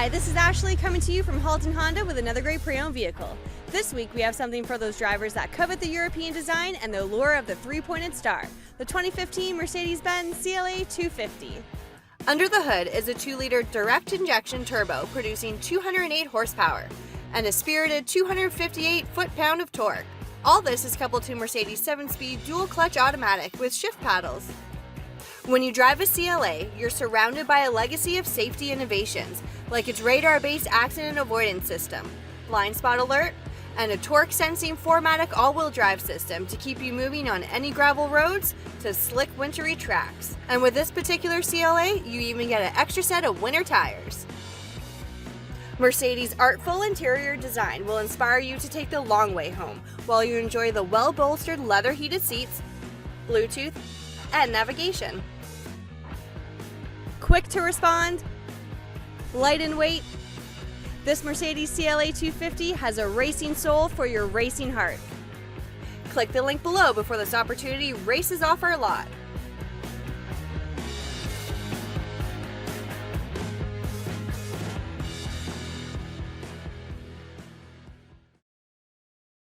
Hi, this is Ashley coming to you from Halton Honda with another great pre-owned vehicle. This week we have something for those drivers that covet the European design and the allure of the three-pointed star, the 2015 Mercedes-Benz CLA250. Under the hood is a 2-liter direct injection turbo producing 208 horsepower and a spirited 258 foot-pound of torque. All this is coupled to Mercedes 7-speed dual-clutch automatic with shift paddles. When you drive a CLA, you're surrounded by a legacy of safety innovations, like its radar-based accident avoidance system, blind spot alert, and a torque-sensing 4MATIC all-wheel drive system to keep you moving on any gravel roads to slick wintry tracks. And with this particular CLA, you even get an extra set of winter tires. Mercedes' artful interior design will inspire you to take the long way home while you enjoy the well-bolstered leather-heated seats, Bluetooth, and navigation. Quick to respond, light in weight, this Mercedes CLA250 has a racing soul for your racing heart. Click the link below before this opportunity races off our lot.